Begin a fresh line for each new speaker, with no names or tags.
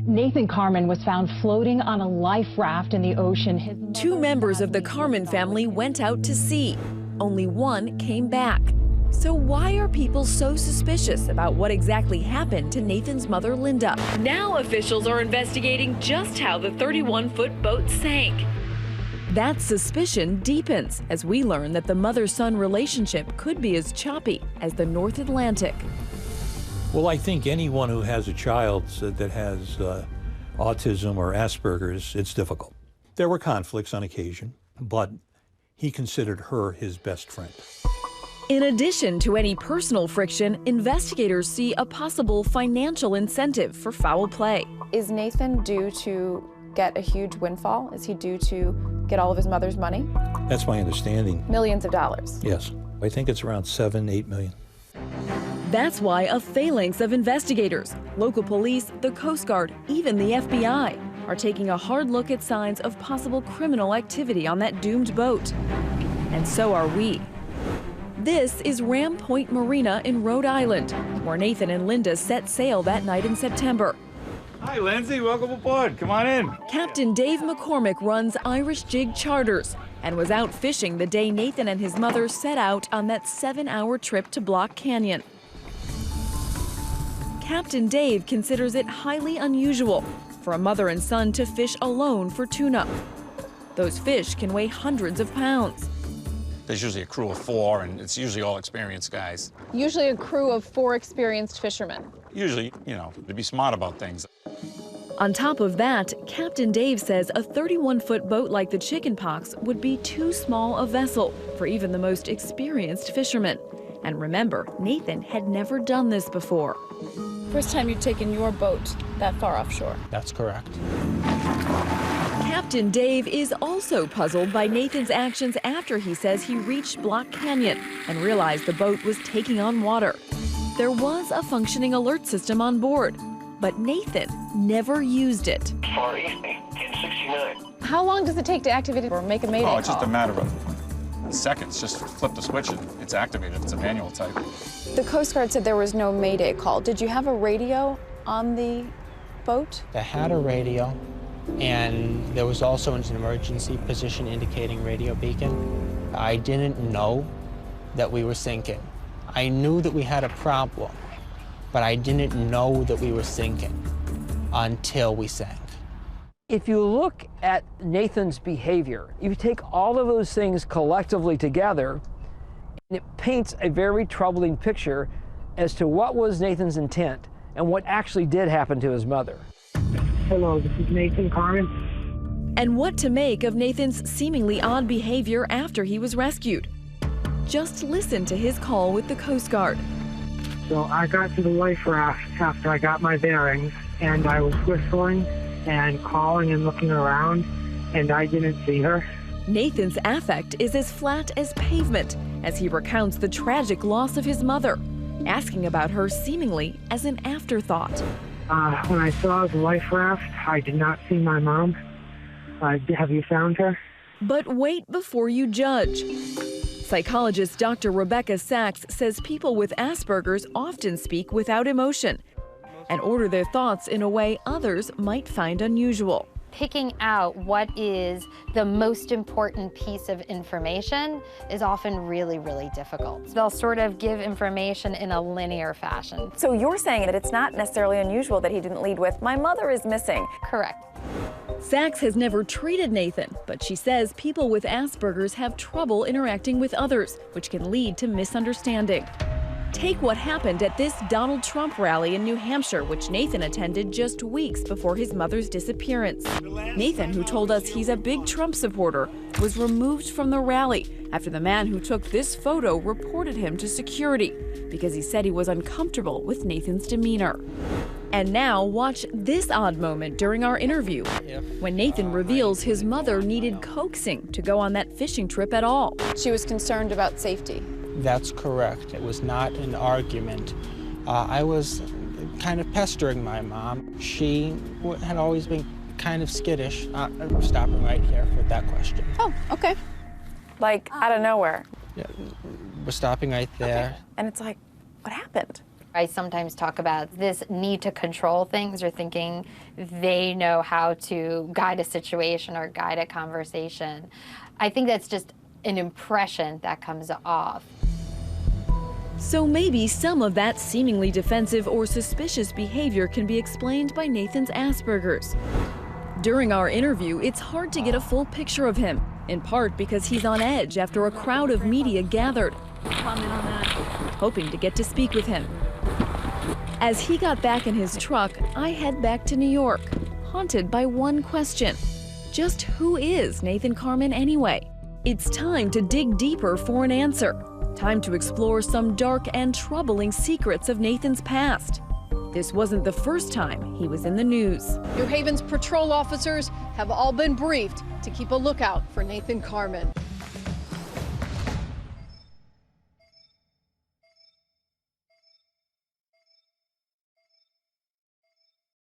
Nathan Carman was found floating on a life raft in the ocean.
Two members of the Carman family went out to sea. Only one came back. So why are people so suspicious about what exactly happened to Nathan's mother, Linda? Now officials are investigating just how the 31-foot boat sank. That suspicion deepens as we learn that the mother-son relationship could be as choppy as the North Atlantic.
Well, I think anyone who has a child that has autism or Asperger's, it's difficult. There were conflicts on occasion, but he considered her his best friend.
In addition to any personal friction, investigators see a possible financial incentive for foul play.
Is Nathan due to get a huge windfall? Is he due to get all of his mother's money?
That's my understanding.
Millions of dollars.
Yes. I think it's around 7-8 million.
That's why a phalanx of investigators, local police, the Coast Guard, even the FBI, are taking a hard look at signs of possible criminal activity on that doomed boat. And so are we. This is Ram Point Marina in Rhode Island, where Nathan and Linda set sail that night in September.
Hi, Lindsay. Welcome aboard. Come on in.
Captain Dave McCormick runs Irish Jig Charters and was out fishing the day Nathan and his mother set out on that 7-hour trip to Block Canyon. Captain Dave considers it highly unusual for a mother and son to fish alone for tuna. Those fish can weigh hundreds of pounds.
There's usually a crew of 4, and it's usually all experienced guys.
Usually a crew of 4 experienced fishermen.
Usually, you know, to be smart about things.
On top of that, Captain Dave says a 31-foot boat like the Chicken Pox would be too small a vessel for even the most experienced fishermen. And remember, Nathan had never done this before.
First time you've taken your boat that far offshore.
That's correct.
Captain Dave is also puzzled by Nathan's actions after he says he reached Block Canyon and realized the boat was taking on water. There was a functioning alert system on board, but Nathan never used it.
Far East, 1069.
How long does it take to activate it or make a mayday call?
Oh, it's just a matter of seconds. Just flip the switch and it's activated. It's a manual type.
The Coast Guard said there was no mayday call. Did you have a radio on the boat?
They had a radio, and there was also an emergency position indicating radio beacon. I didn't know that we were sinking. I knew that we had a problem, but I didn't know that we were sinking until we sank.
If you look at Nathan's behavior, you take all of those things collectively together, and it paints a very troubling picture as to what was Nathan's intent and what actually did happen to his mother.
Hello, this is Nathan Carman.
And what to make of Nathan's seemingly odd behavior after he was rescued. Just listen to his call with the Coast Guard.
So I got to the life raft after I got my bearings, and I was whistling and calling and looking around, and I didn't see her.
Nathan's affect is as flat as pavement as he recounts the tragic loss of his mother, asking about her seemingly as an afterthought.
When I saw the life raft, I did not see my mom. Have you found her?
But wait before you judge. Psychologist Dr. Rebecca Sachs says people with Asperger's often speak without emotion and order their thoughts in a way others might find unusual.
Picking out what is the most important piece of information is often really, really difficult. They'll sort of give information in a linear fashion.
So you're saying that it's not necessarily unusual that he didn't lead with, "My mother is missing."
Correct.
Sachs has never treated Nathan, but she says people with Asperger's have trouble interacting with others, which can lead to misunderstanding. Take what happened at this Donald Trump rally in New Hampshire, which Nathan attended just weeks before his mother's disappearance. Nathan, who told us he's a big Trump supporter, was removed from the rally after the man who took this photo reported him to security because he said he was uncomfortable with Nathan's demeanor. And now watch this odd moment during our interview when Nathan reveals his mother needed coaxing to go on that fishing trip at all.
She was concerned about safety.
That's correct. It was not an argument. I was kind of pestering my mom. She had always been kind of skittish. We're stopping right here with that question.
Oh, okay.
Like out of nowhere.
Yeah, we're stopping right there.
Okay. And it's like, what happened?
I sometimes talk about this need to control things or thinking they know how to guide a situation or guide a conversation. I think that's just an impression that comes off.
So maybe some of that seemingly defensive or suspicious behavior can be explained by Nathan's Asperger's. During our interview, it's hard to get a full picture of him, in part because he's on edge after a crowd of media gathered, hoping to get to speak with him. As he got back in his truck, I head back to New York, haunted by one question. Just who is Nathan Carman anyway? It's time to dig deeper for an answer. Time to explore some dark and troubling secrets of Nathan's past. This wasn't the first time he was in the news.
New Haven's patrol officers have all been briefed to keep a lookout for Nathan Carman.